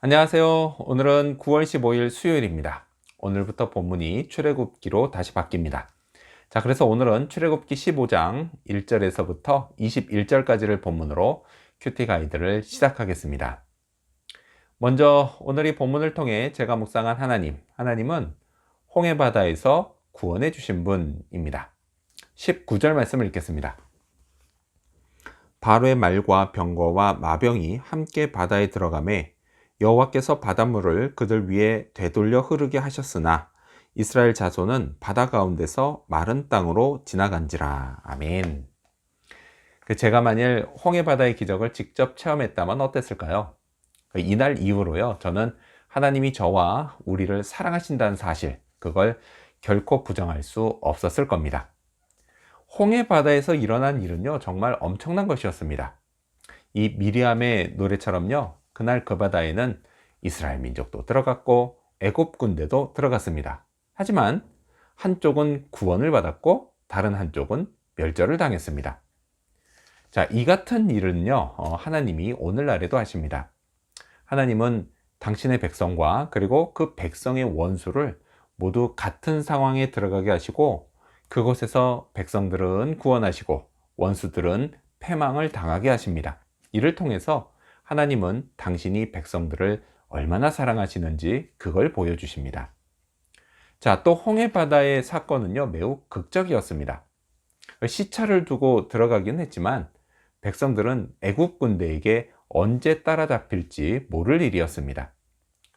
안녕하세요. 오늘은 9월 15일 수요일입니다. 오늘부터 본문이 출애굽기로 다시 바뀝니다. 자, 그래서 오늘은 출애굽기 15장 1절에서부터 21절까지를 본문으로 큐티 가이드를 시작하겠습니다. 먼저 오늘 이 본문을 통해 제가 묵상한 하나님은 홍해 바다에서 구원해 주신 분입니다. 19절 말씀을 읽겠습니다. 바로의 말과 병거와 마병이 함께 바다에 들어가매 여호와께서 바닷물을 그들 위에 되돌려 흐르게 하셨으나 이스라엘 자손은 바다 가운데서 마른 땅으로 지나간지라. 아멘. 제가 만일 홍해 바다의 기적을 직접 체험했다면 어땠을까요? 이날 이후로요, 저는 하나님이 저와 우리를 사랑하신다는 사실, 그걸 결코 부정할 수 없었을 겁니다. 홍해 바다에서 일어난 일은요, 정말 엄청난 것이었습니다. 이 미리암의 노래처럼요, 그날 그 바다에는 이스라엘 민족도 들어갔고 애굽 군대도 들어갔습니다. 하지만 한쪽은 구원을 받았고 다른 한쪽은 멸절을 당했습니다. 자, 이 같은 일은요, 하나님이 오늘날에도 하십니다. 하나님은 당신의 백성과 그리고 그 백성의 원수를 모두 같은 상황에 들어가게 하시고 그곳에서 백성들은 구원하시고 원수들은 패망을 당하게 하십니다. 이를 통해서 하나님은 당신이 백성들을 얼마나 사랑하시는지 그걸 보여주십니다. 자, 또 홍해 바다의 사건은요, 매우 극적이었습니다. 시차를 두고 들어가긴 했지만 백성들은 애국 군대에게 언제 따라잡힐지 모를 일이었습니다.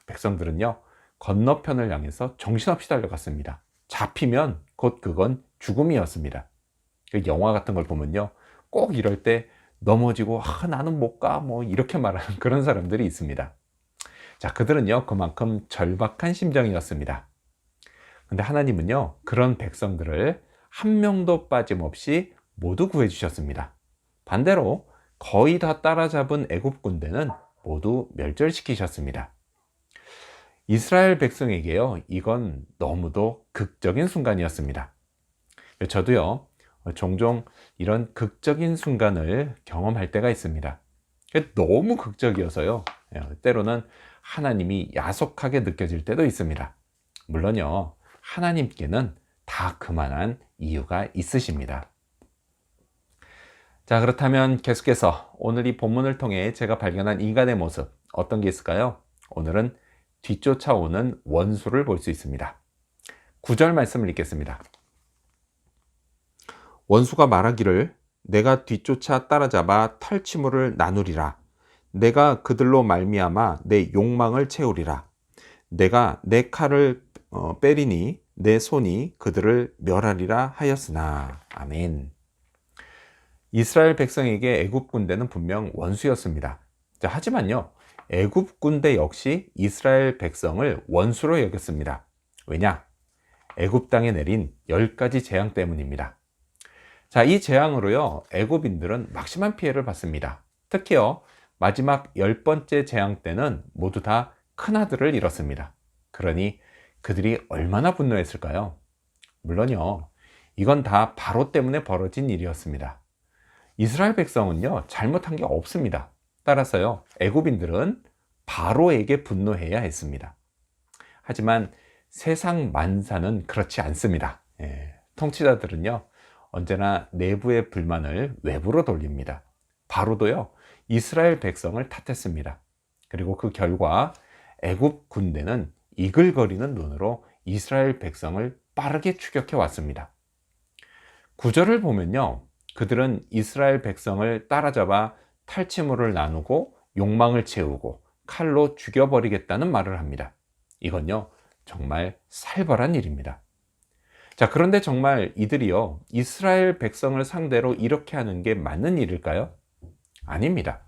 백성들은요, 건너편을 향해서 정신없이 달려갔습니다. 잡히면 곧 그건 죽음이었습니다. 영화 같은 걸 보면요, 꼭 이럴 때 넘어지고 나는 못 가 뭐 이렇게 말하는 그런 사람들이 있습니다. 자, 그들은요 그만큼 절박한 심정이었습니다. 근데 하나님은요 그런 백성들을 한 명도 빠짐없이 모두 구해 주셨습니다. 반대로 거의 다 따라잡은 애굽 군대는 모두 멸절시키셨습니다. 이스라엘 백성에게요 이건 너무도 극적인 순간이었습니다. 저도요 종종 이런 극적인 순간을 경험할 때가 있습니다. 너무 극적이어서요, 때로는 하나님이 야속하게 느껴질 때도 있습니다. 물론요, 하나님께는 다 그만한 이유가 있으십니다. 자, 그렇다면 계속해서 오늘 이 본문을 통해 제가 발견한 인간의 모습, 어떤 게 있을까요? 오늘은 뒤쫓아오는 원수를 볼 수 있습니다. 9절 말씀을 읽겠습니다. 원수가 말하기를 내가 뒤쫓아 따라잡아 탈취물을 나누리라. 내가 그들로 말미암아 내 욕망을 채우리라. 내가 내 칼을 빼리니 내 손이 그들을 멸하리라 하였으나. 아멘. 이스라엘 백성에게 애굽 군대는 분명 원수였습니다. 자, 하지만요, 애굽 군대 역시 이스라엘 백성을 원수로 여겼습니다. 왜냐? 애굽 땅에 내린 10가지 재앙 때문입니다. 자, 이 재앙으로요, 애굽인들은 막심한 피해를 받습니다. 특히요, 마지막 10번째 재앙 때는 모두 다 큰아들을 잃었습니다. 그러니 그들이 얼마나 분노했을까요? 물론요, 이건 다 바로 때문에 벌어진 일이었습니다. 이스라엘 백성은요, 잘못한 게 없습니다. 따라서요, 애굽인들은 바로에게 분노해야 했습니다. 하지만 세상 만사는 그렇지 않습니다. 통치자들은요, 언제나 내부의 불만을 외부로 돌립니다. 바로도요, 이스라엘 백성을 탓했습니다. 그리고 그 결과 애굽 군대는 이글거리는 눈으로 이스라엘 백성을 빠르게 추격해 왔습니다. 9절을 보면요, 그들은 이스라엘 백성을 따라잡아 탈취물을 나누고 욕망을 채우고 칼로 죽여버리겠다는 말을 합니다. 이건요, 정말 살벌한 일입니다. 자, 그런데 정말 이들이요, 이스라엘 백성을 상대로 이렇게 하는 게 맞는 일일까요? 아닙니다.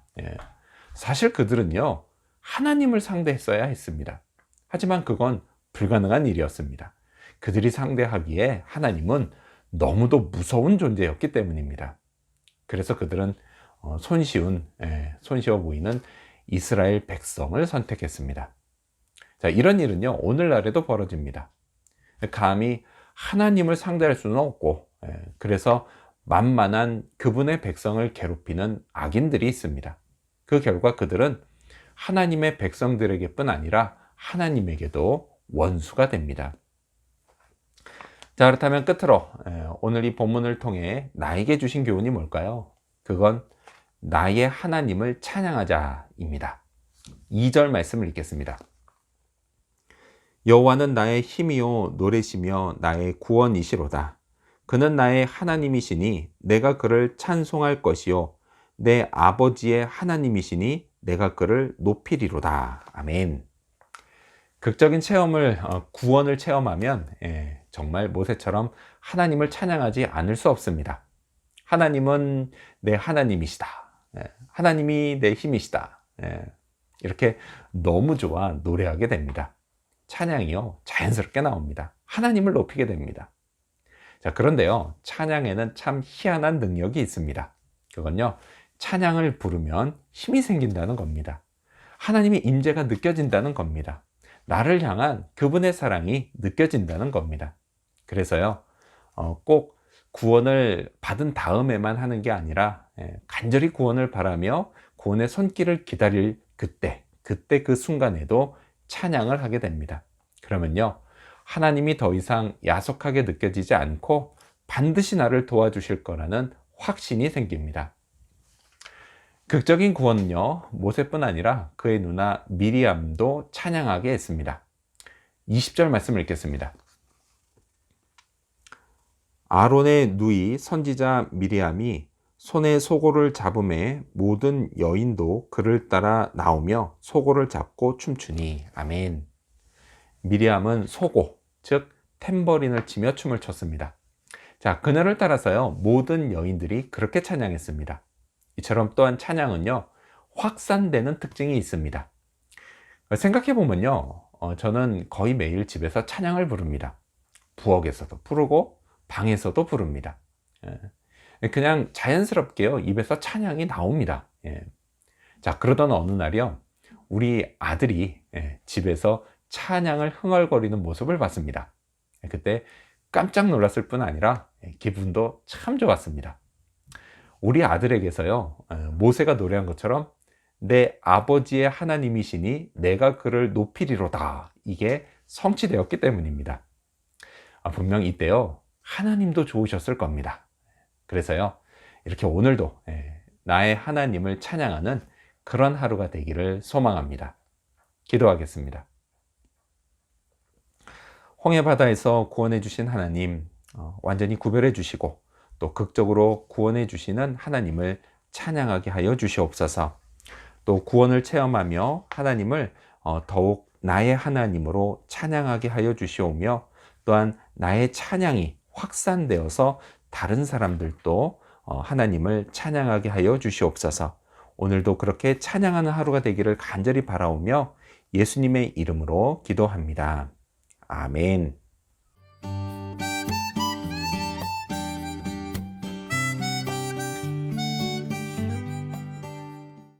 사실 그들은요, 하나님을 상대했어야 했습니다. 하지만 그건 불가능한 일이었습니다. 그들이 상대하기에 하나님은 너무도 무서운 존재였기 때문입니다. 그래서 그들은 손쉬워 보이는 이스라엘 백성을 선택했습니다. 자, 이런 일은요, 오늘날에도 벌어집니다. 감히 하나님을 상대할 수는 없고, 그래서 만만한 그분의 백성을 괴롭히는 악인들이 있습니다. 그 결과 그들은 하나님의 백성들에게뿐 아니라 하나님에게도 원수가 됩니다. 자, 그렇다면 끝으로 오늘 이 본문을 통해 나에게 주신 교훈이 뭘까요? 그건 나의 하나님을 찬양하자입니다. 2절 말씀을 읽겠습니다. 여호와는 나의 힘이요 노래시며 나의 구원이시로다. 그는 나의 하나님이시니 내가 그를 찬송할 것이요 내 아버지의 하나님이시니 내가 그를 높이리로다. 아멘. 극적인 체험을 구원을 체험하면 정말 모세처럼 하나님을 찬양하지 않을 수 없습니다. 하나님은 내 하나님이시다. 하나님이 내 힘이시다. 이렇게 너무 좋아 노래하게 됩니다. 찬양이요 자연스럽게 나옵니다. 하나님을 높이게 됩니다. 자, 그런데요, 찬양에는 참 희한한 능력이 있습니다. 그건요, 찬양을 부르면 힘이 생긴다는 겁니다. 하나님의 임재가 느껴진다는 겁니다. 나를 향한 그분의 사랑이 느껴진다는 겁니다. 그래서요, 꼭 구원을 받은 다음에만 하는 게 아니라 간절히 구원을 바라며 구원의 손길을 기다릴 그때 그 순간에도 찬양을 하게 됩니다. 그러면요, 하나님이 더 이상 야속하게 느껴지지 않고 반드시 나를 도와주실 거라는 확신이 생깁니다. 극적인 구원은요, 모세뿐 아니라 그의 누나 미리암도 찬양하게 했습니다. 20절 말씀을 읽겠습니다. 아론의 누이 선지자 미리암이 손에 소고를 잡음에 모든 여인도 그를 따라 나오며 소고를 잡고 춤추니. 아멘. 미리암은 소고, 즉 탬버린을 치며 춤을 췄습니다. 자, 그녀를 따라서요, 모든 여인들이 그렇게 찬양했습니다. 이처럼 또한 찬양은요, 확산되는 특징이 있습니다. 생각해보면요, 저는 거의 매일 집에서 찬양을 부릅니다. 부엌에서도 부르고 방에서도 부릅니다. 그냥 자연스럽게요, 입에서 찬양이 나옵니다. 자, 그러던 어느 날이요, 우리 아들이 집에서 찬양을 흥얼거리는 모습을 봤습니다. 그때 깜짝 놀랐을 뿐 아니라 기분도 참 좋았습니다. 우리 아들에게서요, 모세가 노래한 것처럼 내 아버지의 하나님이시니 내가 그를 높이리로다, 이게 성취되었기 때문입니다. 분명 이때요, 하나님도 좋으셨을 겁니다. 그래서요, 이렇게 오늘도 나의 하나님을 찬양하는 그런 하루가 되기를 소망합니다. 기도하겠습니다. 홍해 바다에서 구원해 주신 하나님, 완전히 구별해 주시고 또 극적으로 구원해 주시는 하나님을 찬양하게 하여 주시옵소서. 또 구원을 체험하며 하나님을 더욱 나의 하나님으로 찬양하게 하여 주시오며, 또한 나의 찬양이 확산되어서 다른 사람들도 하나님을 찬양하게 하여 주시옵소서. 오늘도 그렇게 찬양하는 하루가 되기를 간절히 바라오며 예수님의 이름으로 기도합니다. 아멘.